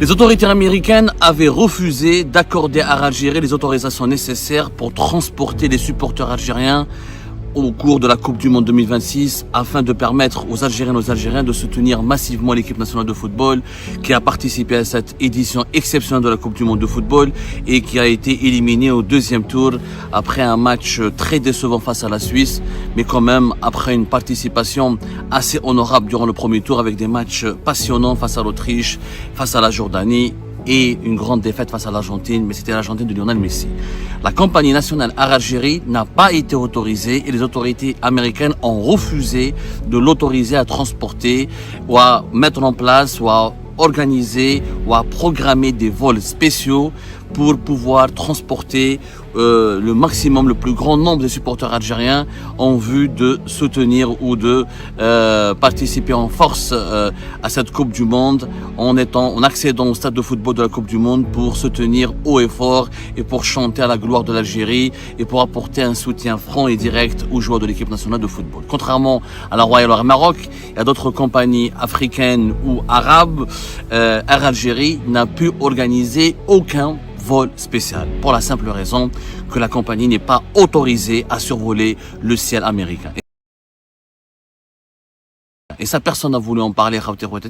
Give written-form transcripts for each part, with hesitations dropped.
Les autorités américaines avaient refusé d'accorder à Algérie les autorisations nécessaires pour transporter les supporters algériens au cours de la Coupe du Monde 2026 afin de permettre aux Algériennes et aux Algériens de soutenir massivement l'équipe nationale de football qui a participé à cette édition exceptionnelle de la Coupe du Monde de football et qui a été éliminée au deuxième tour après un match très décevant face à la Suisse, mais quand même après une participation assez honorable durant le premier tour avec des matchs passionnants face à l'Autriche, face à la Jordanie et une grande défaite face à l'Argentine, mais c'était l'Argentine de Lionel Messi. La compagnie nationale Air Algérie n'a pas été autorisée et les autorités américaines ont refusé de l'autoriser à transporter ou à mettre en place ou à organiser ou à programmer des vols spéciaux pour pouvoir transporter le maximum, le plus grand nombre de supporters algériens en vue de soutenir ou de participer en force à cette Coupe du Monde en accédant au stade de football de la Coupe du Monde pour soutenir haut et fort et pour chanter à la gloire de l'Algérie et pour apporter un soutien franc et direct aux joueurs de l'équipe nationale de football. Contrairement à la Royal Air Maroc et à d'autres compagnies africaines ou arabes, Air Algérie n'a pu organiser aucun vol spécial pour la simple raison que la compagnie n'est pas autorisée à survoler le ciel américain. Et ça, personne n'a voulu en parler.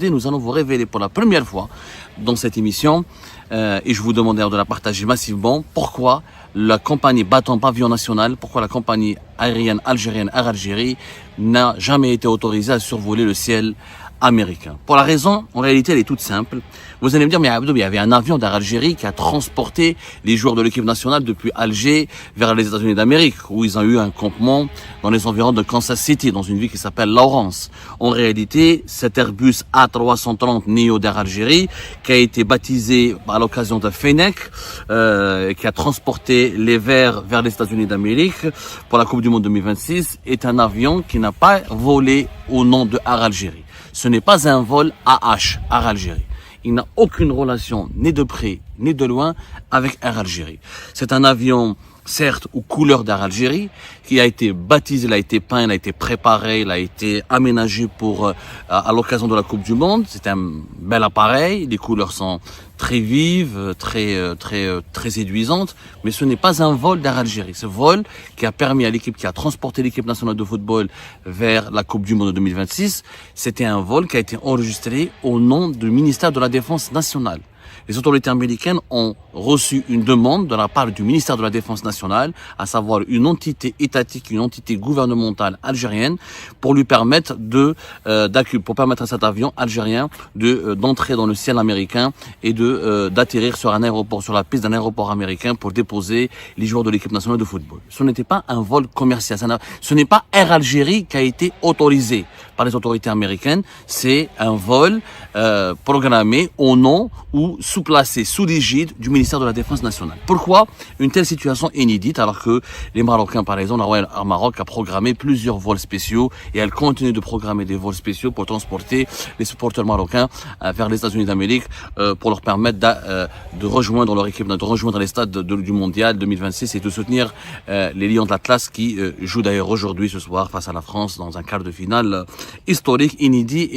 Nous allons vous révéler pour la première fois dans cette émission, et je vous demande d'ailleurs de la partager massivement, pourquoi la compagnie battant pavillon national, pourquoi la compagnie aérienne algérienne Air Algérie n'a jamais été autorisée à survoler le ciel américain. Pour la raison, en réalité, elle est toute simple. Vous allez me dire, mais Abdou, il y avait un avion d'Air Algérie qui a transporté les joueurs de l'équipe nationale depuis Alger vers les États-Unis d'Amérique, où ils ont eu un campement dans les environs de Kansas City, dans une ville qui s'appelle Lawrence. En réalité, cet Airbus A330 Neo d'Air Algérie, qui a été baptisé à l'occasion de Fennec, qui a transporté les Verts vers les États-Unis d'Amérique pour la Coupe du Monde 2026, est un avion qui n'a pas volé au nom de Air Algérie. Ce n'est pas un vol AH, Air Algérie. Il n'a aucune relation, ni de près, ni de loin, avec Air Algérie. C'est un avion, certes, aux couleurs d'Air Algérie, qui a été baptisé, il a été peint, il a été préparé, il a été aménagé pour, à l'occasion de la Coupe du Monde. C'est un bel appareil, les couleurs sont très vives, très séduisantes, mais ce n'est pas un vol d'Air Algérie. Ce vol qui a permis à l'équipe, qui a transporté l'équipe nationale de football vers la Coupe du Monde de 2026, c'était un vol qui a été enregistré au nom du ministère de la Défense nationale. Les autorités américaines ont reçu une demande de la part du ministère de la Défense nationale, à savoir une entité étatique, une entité gouvernementale algérienne, pour lui permettre pour permettre à cet avion algérien d'entrer dans le ciel américain et d'atterrir sur un aéroport, sur la piste d'un aéroport américain pour déposer les joueurs de l'équipe nationale de football. Ce n'était pas un vol commercial. Ce n'est pas Air Algérie qui a été autorisé par les autorités américaines. C'est un vol programmé au nom ou sous-placé sous l'égide du ministère de la Défense nationale. Pourquoi une telle situation inédite alors que les Marocains, par exemple, la Royal Air Maroc a programmé plusieurs vols spéciaux et elle continue de programmer des vols spéciaux pour transporter les supporters marocains vers les États-Unis d'Amérique pour leur permettre de rejoindre leur équipe, de rejoindre les stades du Mondial 2026 et de soutenir les Lions de l'Atlas qui jouent d'ailleurs aujourd'hui ce soir face à la France dans un quart de finale historique, inédit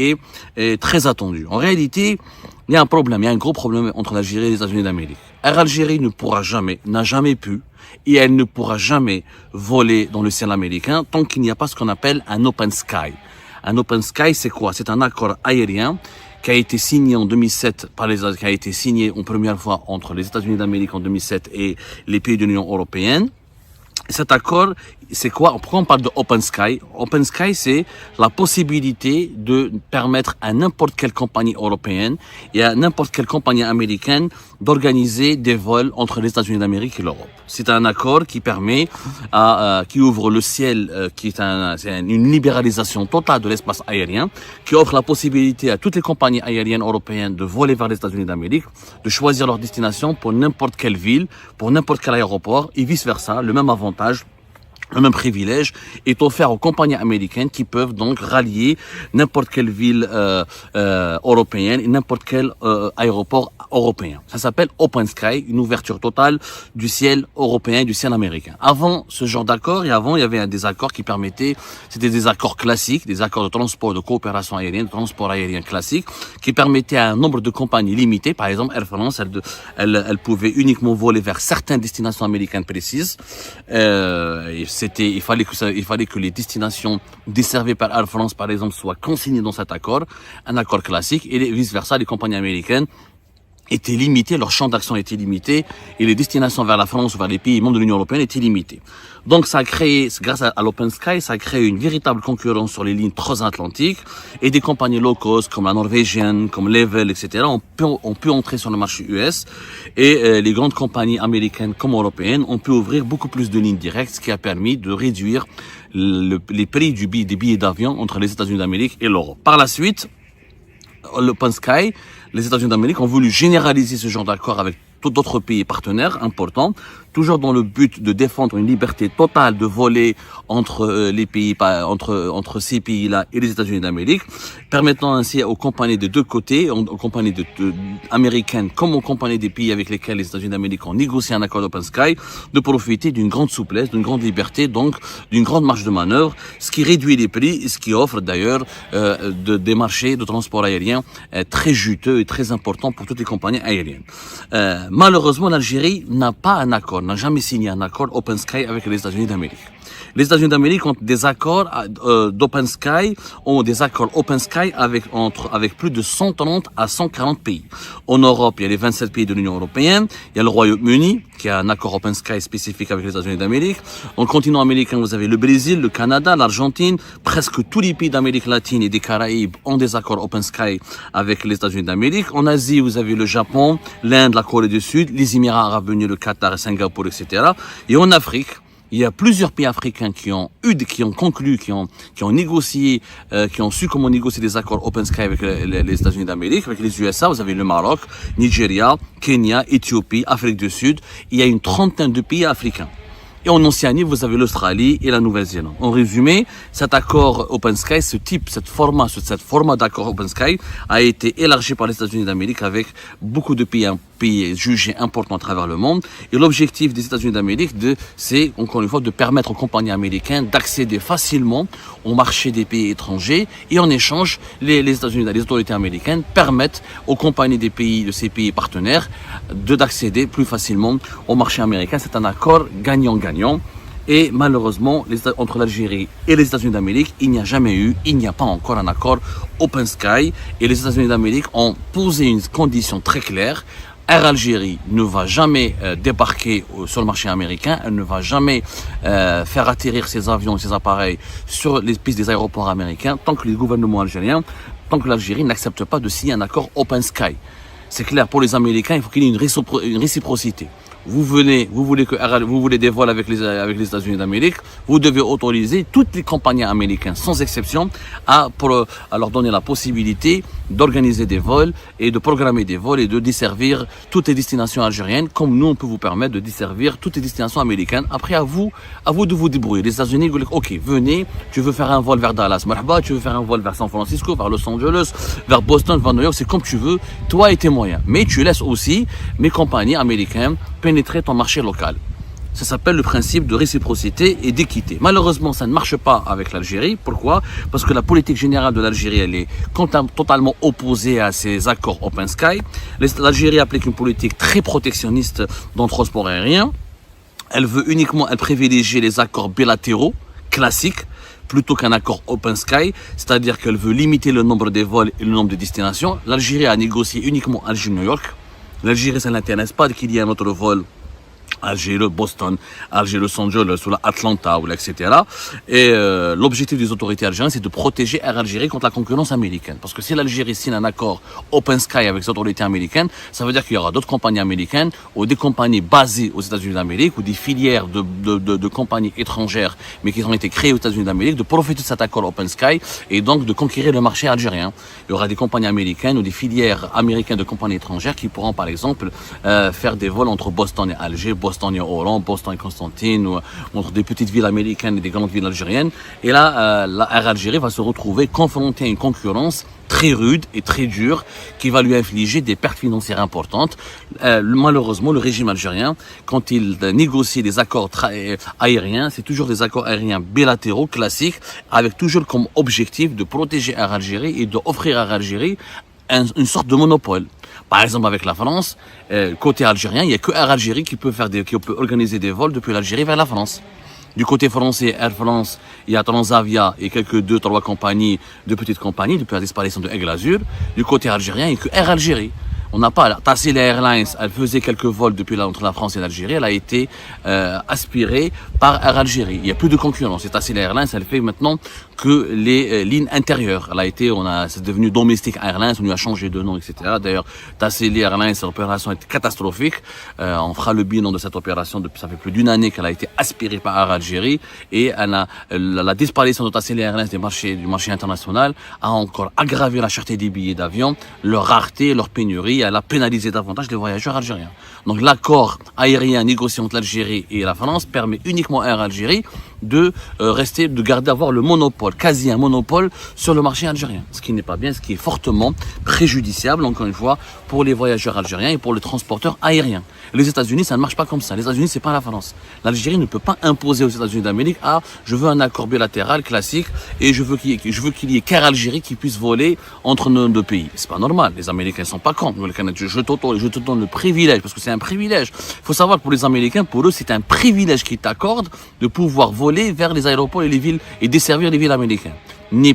et très attendu. En réalité, il y a un problème, il y a un gros problème entre l'Algérie et les États-Unis d'Amérique. Air Algérie n'a jamais pu, et elle ne pourra jamais voler dans le ciel américain tant qu'il n'y a pas ce qu'on appelle un Open Sky. Un Open Sky, c'est quoi? C'est un accord aérien qui a été signé en 2007 qui a été signé en première fois entre les États-Unis d'Amérique en 2007 et les pays de l'Union européenne. Cet accord, c'est quoi? Pourquoi on parle de Open Sky? Open Sky, c'est la possibilité de permettre à n'importe quelle compagnie européenne et à n'importe quelle compagnie américaine d'organiser des vols entre les États-Unis d'Amérique et l'Europe. C'est un accord qui permet qui ouvre le ciel, c'est une libéralisation totale de l'espace aérien, qui offre la possibilité à toutes les compagnies aériennes européennes de voler vers les États-Unis d'Amérique, de choisir leur destination pour n'importe quelle ville, pour n'importe quel aéroport et vice versa, le même avantage le même privilège est offert aux compagnies américaines qui peuvent donc rallier n'importe quelle ville européenne et n'importe quel aéroport européen. Ça s'appelle Open Sky, une ouverture totale du ciel européen et du ciel américain. Avant ce genre d'accord, il y avait des accords qui permettaient, c'était des accords classiques, des accords de transport, de coopération aérienne, de transport aérien classique, qui permettaient à un nombre de compagnies limité. Par exemple, Air France, elle pouvait uniquement voler vers certaines destinations américaines précises. Il fallait que les destinations desservies par Air France, par exemple, soient consignées dans cet accord, un accord classique, et vice versa, les compagnies américaines étaient limitées, leur champ d'action était limité, et les destinations vers la France ou vers les pays membres de l'Union européenne étaient limitées. Donc ça a créé, grâce à l'Open Sky, ça a créé une véritable concurrence sur les lignes transatlantiques, et des compagnies low cost comme la norvégienne, comme Level, etc. ont pu entrer sur le marché US, et les grandes compagnies américaines comme européennes ont pu ouvrir beaucoup plus de lignes directes, ce qui a permis de réduire les prix des billets d'avion entre les États-Unis d'Amérique et l'Europe. Par la suite, l'Open Sky, les États-Unis d'Amérique ont voulu généraliser ce genre d'accord avec d'autres pays partenaires importants, toujours dans le but de défendre une liberté totale de voler entre les pays, entre ces pays-là et les États-Unis d'Amérique, permettant ainsi aux compagnies de deux côtés, aux compagnies américaines comme aux compagnies des pays avec lesquels les États-Unis d'Amérique ont négocié un accord d'Open Sky, de profiter d'une grande souplesse, d'une grande liberté, donc d'une grande marge de manœuvre, ce qui réduit les prix, ce qui offre d'ailleurs des marchés de transport aérien très juteux et très importants pour toutes les compagnies aériennes. Malheureusement, l'Algérie n'a pas un accord, n'a jamais signé un accord Open Sky avec les États-Unis d'Amérique. Les États-Unis d'Amérique ont des accords d'Open Sky, ont des accords Open Sky avec plus de 130 à 140 pays. En Europe, il y a les 27 pays de l'Union européenne, il y a le Royaume-Uni, qui a un accord Open Sky spécifique avec les États-Unis d'Amérique. En continent américain, vous avez le Brésil, le Canada, l'Argentine, presque tous les pays d'Amérique latine et des Caraïbes ont des accords Open Sky avec les États-Unis d'Amérique. En Asie, vous avez le Japon, l'Inde, la Corée du Sud, les Émirats arabes unis, le Qatar, Singapour, etc. Et en Afrique, il y a plusieurs pays africains qui ont conclu, qui ont négocié, qui ont su comment négocier des accords Open Sky avec les États-Unis d'Amérique, avec les USA. Vous avez le Maroc, Nigeria, Kenya, Éthiopie, Afrique du Sud. Il y a une trentaine de pays africains. Et en Océanie, vous avez l'Australie et la Nouvelle-Zélande. En résumé, cet accord Open Sky, cette format d'accord Open Sky a été élargi par les États-Unis d'Amérique avec beaucoup de pays jugés importants à travers le monde. Et l'objectif des États-Unis d'Amérique, c'est encore une fois de permettre aux compagnies américaines d'accéder facilement au marché des pays étrangers. Et en échange, les États-Unis, les autorités américaines permettent aux compagnies de ces pays partenaires d'accéder plus facilement au marché américain. C'est un accord gagnant-gagnant. Et malheureusement, entre l'Algérie et les États-Unis d'Amérique, il n'y a pas encore un accord Open Sky. Et les États-Unis d'Amérique ont posé une condition très claire. Air Algérie ne va jamais débarquer sur le marché américain, elle ne va jamais faire atterrir ses avions et ses appareils sur les pistes des aéroports américains tant que les gouvernements algériens, tant que l'Algérie n'accepte pas de signer un accord Open Sky. C'est clair, pour les Américains, il faut qu'il y ait une réciprocité. Vous voulez des vols avec les États-Unis d'Amérique, vous devez autoriser toutes les compagnies américaines, sans exception, à leur donner la possibilité d'organiser des vols et de programmer des vols et de desservir toutes les destinations algériennes, comme nous, on peut vous permettre de desservir toutes les destinations américaines. Après, à vous de vous débrouiller. Les États-Unis, vous dites, ok, venez, tu veux faire un vol vers Dallas, marhaba, tu veux faire un vol vers San Francisco, vers Los Angeles, vers Boston, vers New York, c'est comme tu veux, toi et tes moyens. Mais tu laisses aussi mes compagnies américaines pénétrer ton marché local. Ça s'appelle le principe de réciprocité et d'équité. Malheureusement, ça ne marche pas avec l'Algérie. Pourquoi? Parce que la politique générale de l'Algérie, elle est totalement opposée à ces accords Open Sky. L'Algérie applique une politique très protectionniste dans le transport aérien. Elle privilégie les accords bilatéraux, classiques, plutôt qu'un accord Open Sky, c'est-à-dire qu'elle veut limiter le nombre de vols et le nombre de destinations. L'Algérie a négocié uniquement Alger-New York. L'Algérie, ça ne l'intéresse pas qu'il y ait un autre vol Alger, Boston, Alger, Los Angeles, ou Atlanta, etc. Et l'objectif des autorités algériennes, c'est de protéger Air Algérie contre la concurrence américaine. Parce que si l'Algérie signe un accord Open Sky avec les autorités américaines, ça veut dire qu'il y aura d'autres compagnies américaines ou des compagnies basées aux États-Unis d'Amérique ou des filières de compagnies étrangères, mais qui ont été créées aux États-Unis d'Amérique, de profiter de cet accord Open Sky et donc de conquérir le marché algérien. Il y aura des compagnies américaines ou des filières américaines de compagnies étrangères qui pourront, par exemple, faire des vols entre Boston et Alger, Boston et Oran, Boston et Constantine, ou entre des petites villes américaines et des grandes villes algériennes. Et là, la Air Algérie va se retrouver confrontée à une concurrence très rude et très dure qui va lui infliger des pertes financières importantes. Malheureusement, le régime algérien, quand il négocie des accords aériens, c'est toujours des accords aériens bilatéraux classiques avec toujours comme objectif de protéger Air Algérie et d'offrir à Air Algérie une sorte de monopole. Par exemple, avec la France, côté algérien, il n'y a que Air Algérie qui peut organiser des vols depuis l'Algérie vers la France. Du côté français, Air France, il y a Transavia et quelques 2-3 compagnies, de petites compagnies, depuis la disparition de Aigle Azur. Du côté algérien, il n'y a que Air Algérie. On n'a pas, Tassila Airlines, elle faisait quelques vols depuis entre la France et l'Algérie, elle a été aspirée par Air Algérie. Il n'y a plus de concurrence. Et Tassila Airlines, elle fait maintenant que les lignes intérieures. C'est devenu Domestic Airlines, on lui a changé de nom, etc. D'ailleurs, Tassila Airlines, l'opération est catastrophique. On fera le bilan de cette opération depuis, ça fait plus d'une année qu'elle a été aspirée par Air Algérie. Et la disparition de Tassila Airlines du marché international a encore aggravé la cherté des billets d'avion, leur rareté, leur pénurie. Elle a pénalisé davantage les voyageurs algériens. Donc l'accord aérien négocié entre l'Algérie et la France permet uniquement à Air Algérie de avoir le monopole, quasi un monopole sur le marché algérien. Ce qui n'est pas bien, ce qui est fortement préjudiciable, encore une fois, pour les voyageurs algériens et pour les transporteurs aériens. Les États-Unis, ça ne marche pas comme ça. Les États-Unis, c'est pas la France. L'Algérie ne peut pas imposer aux États-Unis d'Amérique, je veux un accord bilatéral classique et je veux qu'il y ait qu'Air Algérie qui puisse voler entre nos deux pays. C'est pas normal. Les Américains sont pas contre. Je te donne le privilège, parce que c'est un privilège. Il faut savoir que pour les Américains, pour eux, c'est un privilège qu'ils t'accordent de pouvoir voler vers les aéroports et les villes et desservir les villes américaines. Une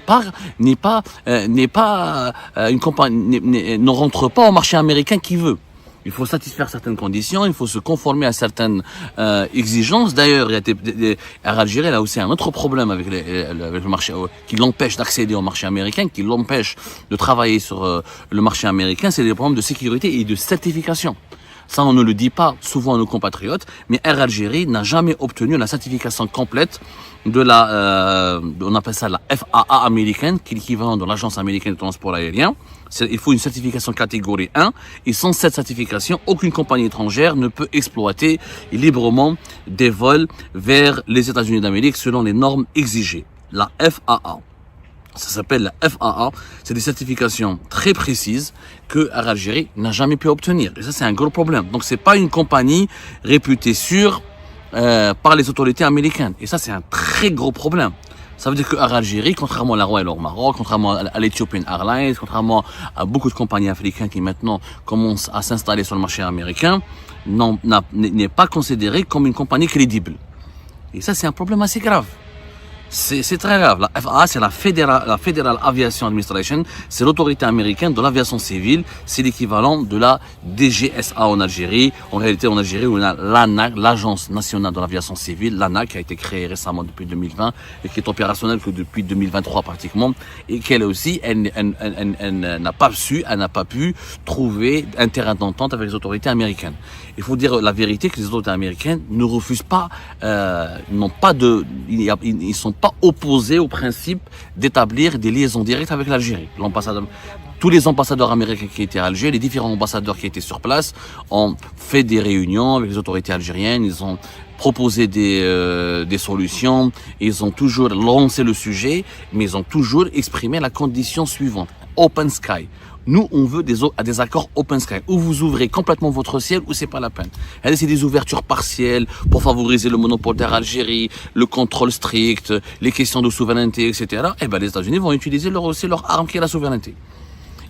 compagnie ne rentre pas au marché américain qui veut. Il faut satisfaire certaines conditions, il faut se conformer à certaines exigences. D'ailleurs, Air Algérie a aussi un autre problème avec le marché, qui l'empêche d'accéder au marché américain, qui l'empêche de travailler sur le marché américain, c'est des problèmes de sécurité et de certification. Ça, on ne le dit pas souvent à nos compatriotes, mais Air Algérie n'a jamais obtenu la certification complète de on appelle ça la FAA américaine, qui est l'équivalent de l'Agence américaine de transport aérien. Il faut une certification catégorie 1, et sans cette certification, aucune compagnie étrangère ne peut exploiter librement des vols vers les États-Unis d'Amérique selon les normes exigées. La FAA. Ça s'appelle la FAA. C'est des certifications très précises que Air Algérie n'a jamais pu obtenir. Et ça, c'est un gros problème. Donc, c'est pas une compagnie réputée sûre par les autorités américaines. Et ça, c'est un très gros problème. Ça veut dire que Air Algérie, contrairement à la Royal Air Maroc, contrairement à l'Ethiopian Airlines, contrairement à beaucoup de compagnies africaines qui maintenant commencent à s'installer sur le marché américain, n'est pas considérée comme une compagnie crédible. Et ça, c'est un problème assez grave. C'est très grave. La FAA, c'est la Federal Aviation Administration, c'est l'autorité américaine de l'aviation civile, c'est l'équivalent de la DGSA en Algérie. En réalité, en Algérie, on a l'ANAC, l'Agence nationale de l'aviation civile, l'ANAC, qui a été créée récemment depuis 2020 et qui est opérationnelle que depuis 2023 pratiquement, et qu'elle aussi, elle n'a pas pu trouver un terrain d'entente avec les autorités américaines. Il faut dire la vérité que les autorités américaines ne refusent pas, ils sont pas opposés au principe d'établir des liaisons directes avec l'Algérie. Tous les ambassadeurs américains qui étaient à Alger, les différents ambassadeurs qui étaient sur place, ont fait des réunions avec les autorités algériennes, ils ont proposé des solutions, ils ont toujours lancé le sujet, mais ils ont toujours exprimé la condition suivante: Open Sky. Nous, on veut des accords open sky, où vous ouvrez complètement votre ciel, ou c'est pas la peine. C'est des ouvertures partielles pour favoriser le monopole d'Air Algérie, le contrôle strict, les questions de souveraineté, etc. Et les États-Unis vont utiliser leur arme qui est la souveraineté.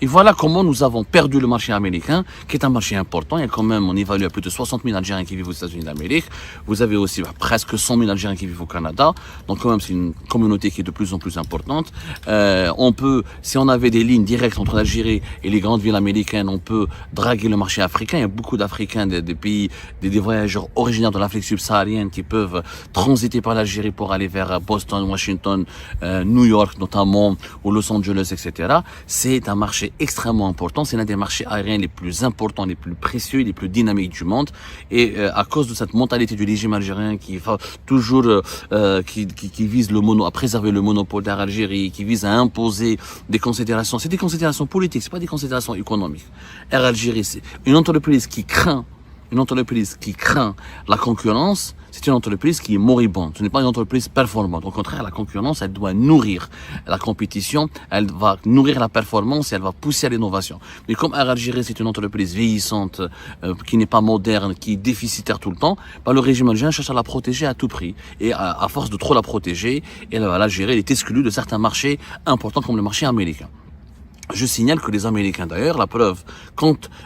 Et voilà comment nous avons perdu le marché américain, qui est un marché important. Il y a quand même, on évalue à plus de 60 000 Algériens qui vivent aux États-Unis d'Amérique. Vous avez aussi presque 100 000 Algériens qui vivent au Canada. Donc quand même, c'est une communauté qui est de plus en plus importante. Si on avait des lignes directes entre l'Algérie et les grandes villes américaines, on peut draguer le marché africain. Il y a beaucoup d'Africains, des pays, des voyageurs originaires de l'Afrique subsaharienne qui peuvent transiter par l'Algérie pour aller vers Boston, Washington, New York notamment, ou Los Angeles, etc. C'est un marché extrêmement important, c'est l'un des marchés aériens les plus importants, les plus précieux, les plus dynamiques du monde. Et à cause de cette mentalité du régime algérien qui va toujours qui vise à préserver le monopole d'Air Algérie, qui vise à imposer des considérations, c'est des considérations politiques, c'est pas des considérations économiques. Air Algérie, c'est une entreprise qui craint Une entreprise qui craint la concurrence, c'est une entreprise qui est moribonde. Ce n'est pas une entreprise performante. Au contraire, la concurrence, elle doit nourrir la compétition, elle va nourrir la performance et elle va pousser à l'innovation. Mais comme Air Algérie, c'est une entreprise vieillissante, qui n'est pas moderne, qui est déficitaire tout le temps, bah, le régime algérien cherche à la protéger à tout prix. Et à force de trop la protéger, l'Algérie est exclue de certains marchés importants comme le marché américain. Je signale que les Américains, d'ailleurs, la preuve,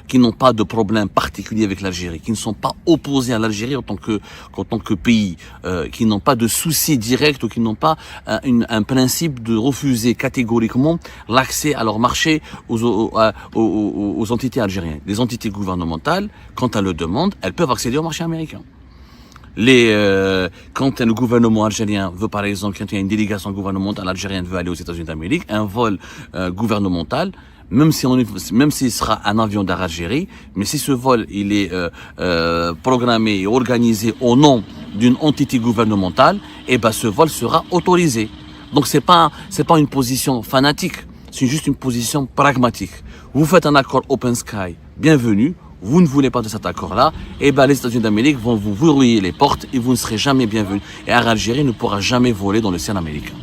qu'ils n'ont pas de problème particulier avec l'Algérie, qu'ils ne sont pas opposés à l'Algérie en tant que pays, qu'ils n'ont pas de soucis directs ou qu'ils n'ont pas un principe de refuser catégoriquement l'accès à leur marché aux entités algériennes. Les entités gouvernementales, quand elles le demandent, elles peuvent accéder au marché américain. Quand le gouvernement algérien veut, par exemple, quand il y a une délégation gouvernementale algérienne veut aller aux États-Unis d'Amérique, un vol gouvernemental, même s'il sera un avion d'Air Algérie, mais si ce vol il est programmé et organisé au nom d'une entité gouvernementale, et ben ce vol sera autorisé. Donc c'est pas une position fanatique, c'est juste une position pragmatique. Vous faites un accord Open Sky, bienvenue. Vous ne voulez pas de cet accord-là, et ben les États-Unis d'Amérique vont vous verrouiller les portes et vous ne serez jamais bienvenus. Et Air Algérie ne pourra jamais voler dans le ciel américain.